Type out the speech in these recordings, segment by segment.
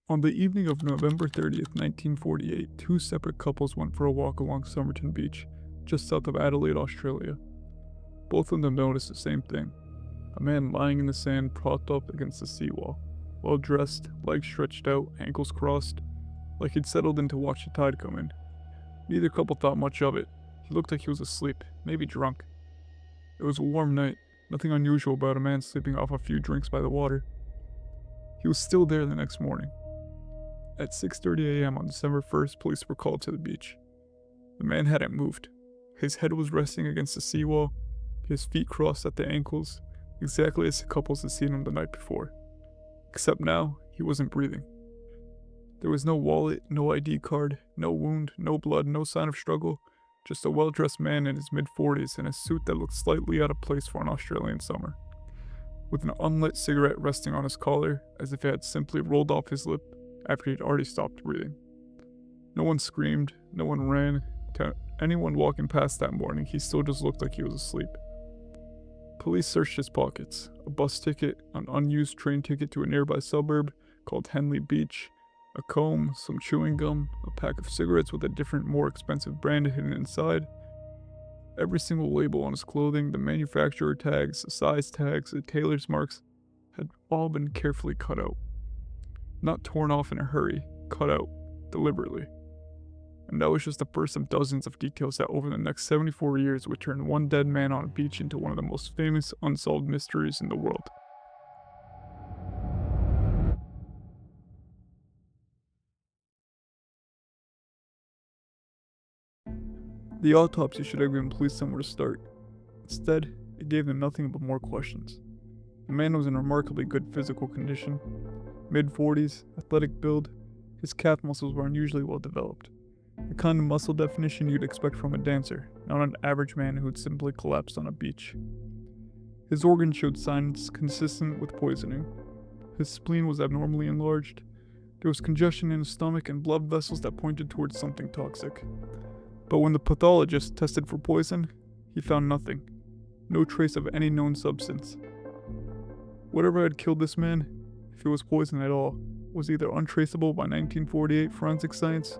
On the evening of November 30th, 1948, two separate couples went for a walk along Somerton Beach, just south of Adelaide, Australia. Both of them noticed the same thing. A man lying in the sand propped up against the seawall, well dressed, legs stretched out, ankles crossed, like he'd settled in to watch the tide come in. Neither couple thought much of it. He looked like he was asleep, maybe drunk. It was a warm night, nothing unusual about a man sleeping off a few drinks by the water. He was still there the next morning. At 6:30 a.m. on December 1st, police were called to the beach. The man hadn't moved. His head was resting against the seawall, his feet crossed at the ankles, exactly as the couples had seen him the night before. Except now, he wasn't breathing. There was no wallet, no ID card, no wound, no blood, no sign of struggle, just a well-dressed man in his mid-40s in a suit that looked slightly out of place for an Australian summer, with an unlit cigarette resting on his collar as if it had simply rolled off his lip after he'd already stopped breathing. No one screamed, no one ran. To anyone walking past that morning, he still just looked like he was asleep. Police searched his pockets, a bus ticket, an unused train ticket to a nearby suburb called Henley Beach, a comb, some chewing gum, a pack of cigarettes with a different, more expensive brand hidden inside. Every single label on his clothing, the manufacturer tags, the size tags, the tailor's marks, had all been carefully cut out. Not torn off in a hurry, cut out, deliberately. And that was just the first of dozens of details that over the next 74 years would turn one dead man on a beach into one of the most famous unsolved mysteries in the world. The autopsy should have given police somewhere to start. Instead, it gave them nothing but more questions. The man was in remarkably good physical condition. Mid-40s, athletic build, his calf muscles were unusually well developed. The kind of muscle definition you'd expect from a dancer, not an average man who'd simply collapsed on a beach. His organs showed signs consistent with poisoning. His spleen was abnormally enlarged. There was congestion in his stomach and blood vessels that pointed towards something toxic. But when the pathologist tested for poison, he found nothing. No trace of any known substance. Whatever had killed this man, if it was poison at all, was either untraceable by 1948 forensic science,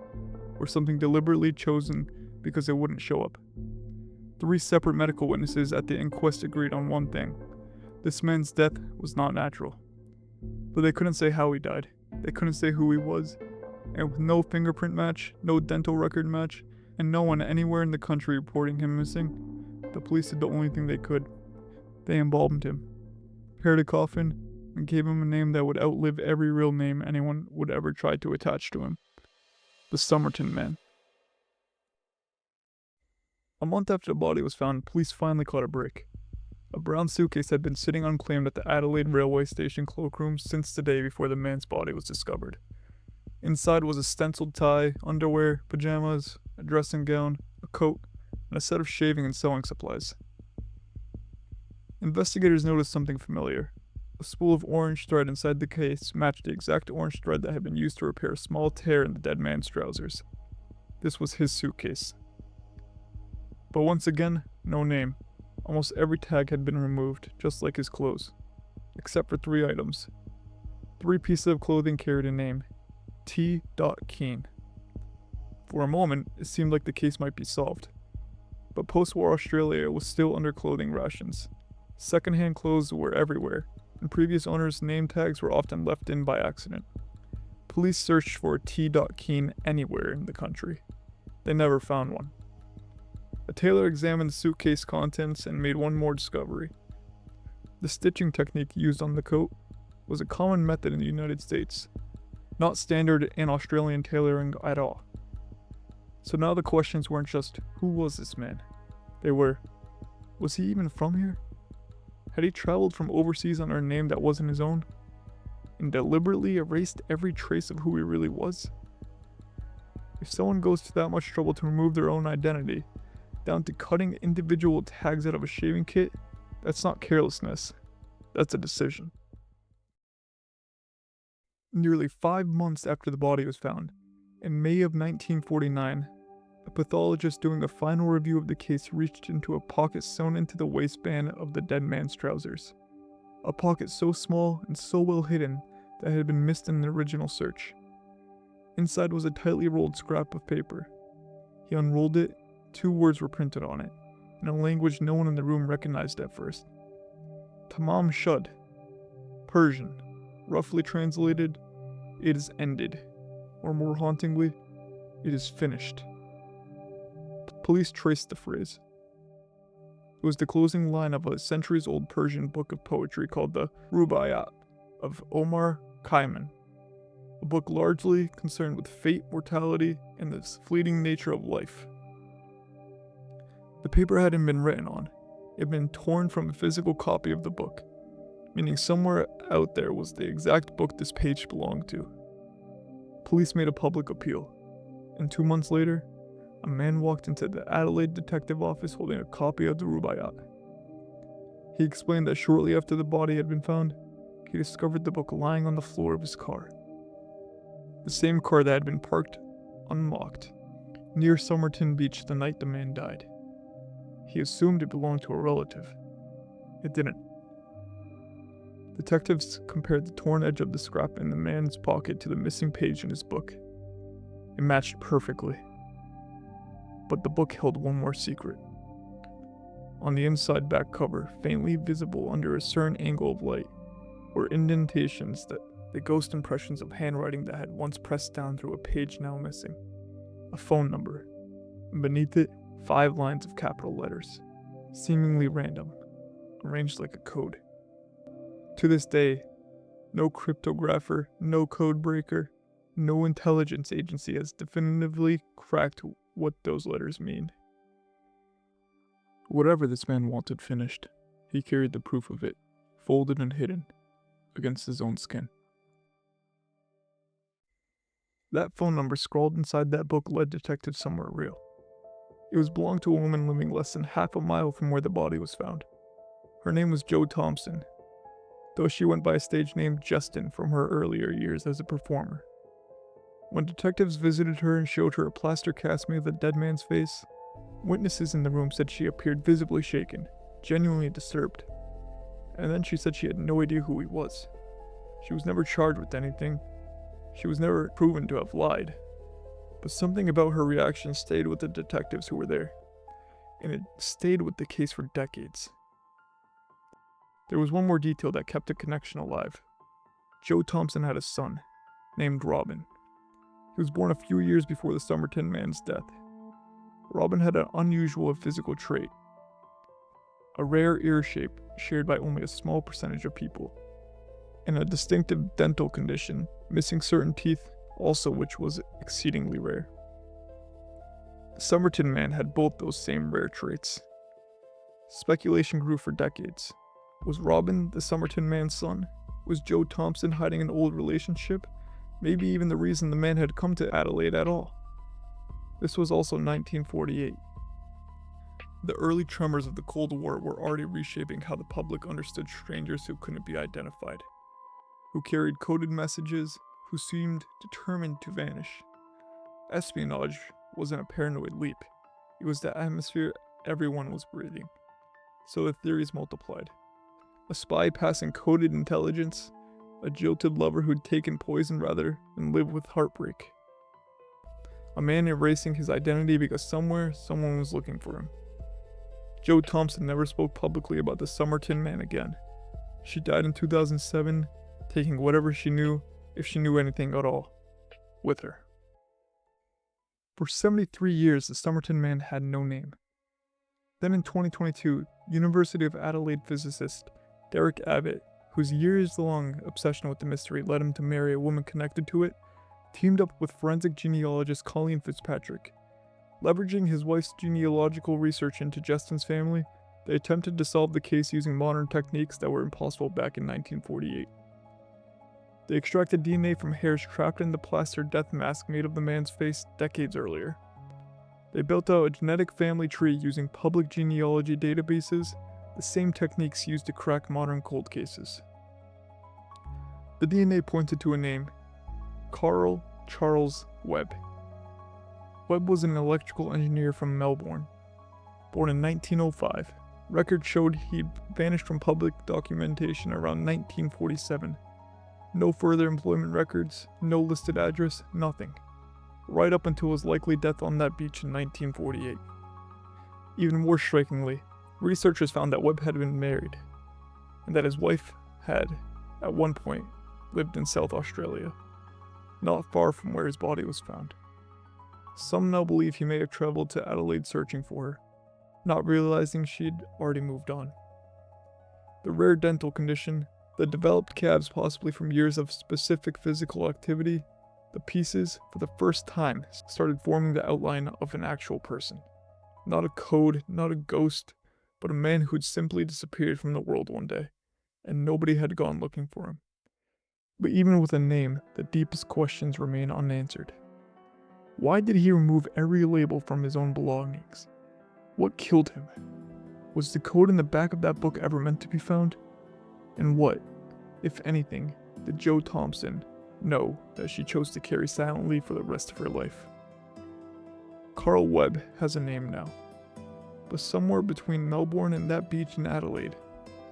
or something deliberately chosen because it wouldn't show up. 3 separate medical witnesses at the inquest agreed on one thing. This man's death was not natural. But they couldn't say how he died. They couldn't say who he was. And with no fingerprint match, no dental record match, and no one anywhere in the country reporting him missing, the police did the only thing they could. They embalmed him, prepared a coffin, and gave him a name that would outlive every real name anyone would ever try to attach to him. The Somerton Man. A month after the body was found, police finally caught a break. A brown suitcase had been sitting unclaimed at the Adelaide railway station cloakroom since the day before the man's body was discovered. Inside was a stenciled tie, underwear, pajamas, a dressing gown, a coat, and a set of shaving and sewing supplies. Investigators noticed something familiar. A spool of orange thread inside the case matched the exact orange thread that had been used to repair a small tear in the dead man's trousers. This was his suitcase. But once again, no name. Almost every tag had been removed, just like his clothes. Except for 3 items. 3 pieces of clothing carried a name. T. Keane. For a moment, it seemed like the case might be solved. But post-war Australia was still under clothing rations. Second-hand clothes were everywhere, and previous owners' name tags were often left in by accident. Police searched for a T. Keane anywhere in the country. They never found one. A tailor examined the suitcase contents and made one more discovery. The stitching technique used on the coat was a common method in the United States, not standard in Australian tailoring at all. So now the questions weren't just, who was this man? They were, was he even from here? Had he traveled from overseas under a name that wasn't his own, and deliberately erased every trace of who he really was? If someone goes to that much trouble to remove their own identity, down to cutting individual tags out of a shaving kit, that's not carelessness, that's a decision. Nearly 5 months after the body was found, in May of 1949, a pathologist doing a final review of the case reached into a pocket sewn into the waistband of the dead man's trousers. A pocket so small and so well hidden that it had been missed in the original search. Inside was a tightly rolled scrap of paper. He unrolled it. 2 words were printed on it, in a language no one in the room recognized at first. Tamám Shud, Persian, roughly translated, "It is ended," or more hauntingly, "It is finished." Police traced the phrase. It was the closing line of a centuries-old Persian book of poetry called the Rubáiyát of Omar Khayyám, a book largely concerned with fate, mortality, and the fleeting nature of life. The paper hadn't been written on. It had been torn from a physical copy of the book, meaning somewhere out there was the exact book this page belonged to. Police made a public appeal, and 2 months later, a man walked into the Adelaide detective office holding a copy of the Rubáiyát. He explained that shortly after the body had been found, he discovered the book lying on the floor of his car. The same car that had been parked unlocked near Somerton Beach the night the man died. He assumed it belonged to a relative. It didn't. Detectives compared the torn edge of the scrap in the man's pocket to the missing page in his book. It matched perfectly. But the book held one more secret. On the inside back cover, faintly visible under a certain angle of light, were indentations that the ghost impressions of handwriting that had once pressed down through a page now missing. A phone number, and beneath it, 5 lines of capital letters, seemingly random, arranged like a code. To this day, no cryptographer, no code breaker, no intelligence agency has definitively cracked what those letters mean. Whatever this man wanted finished, he carried the proof of it, folded and hidden, against his own skin. That phone number scrawled inside that book led detectives somewhere real. It was belonged to a woman living less than half a mile from where the body was found. Her name was Jo Thompson, though she went by a stage name Justin from her earlier years as a performer. When detectives visited her and showed her a plaster cast made of the dead man's face, witnesses in the room said she appeared visibly shaken, genuinely disturbed. And then she said she had no idea who he was. She was never charged with anything. She was never proven to have lied. But something about her reaction stayed with the detectives who were there, and it stayed with the case for decades. There was one more detail that kept the connection alive. Jo Thompson had a son, named Robin. He was born a few years before the Somerton man's death. Robin had an unusual physical trait, a rare ear shape shared by only a small percentage of people, and a distinctive dental condition, missing certain teeth, also which was exceedingly rare. The Somerton man had both those same rare traits. Speculation grew for decades. Was Robin the Somerton man's son? Was Jo Thompson hiding an old relationship? Maybe even the reason the man had come to Adelaide at all. This was also 1948. The early tremors of the Cold War were already reshaping how the public understood strangers who couldn't be identified, who carried coded messages, who seemed determined to vanish. Espionage wasn't a paranoid leap. It was the atmosphere everyone was breathing. So the theories multiplied. A spy passing coded intelligence, a jilted lover who'd taken poison rather than live with heartbreak. A man erasing his identity because somewhere someone was looking for him. Jo Thompson never spoke publicly about the Somerton man again. She died in 2007, taking whatever she knew, if she knew anything at all, with her. For 73 years, the Somerton man had no name. Then in 2022, University of Adelaide physicist Derek Abbott, whose years-long obsession with the mystery led him to marry a woman connected to it, teamed up with forensic genealogist Colleen Fitzpatrick. Leveraging his wife's genealogical research into Justin's family, they attempted to solve the case using modern techniques that were impossible back in 1948. They extracted DNA from hairs trapped in the plaster death mask made of the man's face decades earlier. They built out a genetic family tree using public genealogy databases, the same techniques used to crack modern cold cases. The DNA pointed to a name, Carl Charles Webb. Webb was an electrical engineer from Melbourne. Born in 1905, records showed he'd vanished from public documentation around 1947. No further employment records, no listed address, nothing. right up until his likely death on that beach in 1948. Even more strikingly, researchers found that Webb had been married, and that his wife had, at one point, lived in South Australia, not far from where his body was found. Some now believe he may have traveled to Adelaide searching for her, not realizing she'd already moved on. The rare dental condition, the developed calves possibly from years of specific physical activity, the pieces, for the first time, started forming the outline of an actual person. Not a code, not a ghost, but a man who'd simply disappeared from the world one day, and nobody had gone looking for him. But even with a name, the deepest questions remain unanswered. Why did he remove every label from his own belongings? What killed him? Was the code in the back of that book ever meant to be found? And what, if anything, did Jo Thompson know that she chose to carry silently for the rest of her life? Carl Webb has a name now, but somewhere between Melbourne and that beach in Adelaide,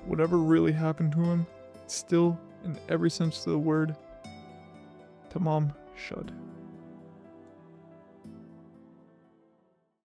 whatever really happened to him, still, in every sense of the word, Tamám Shud.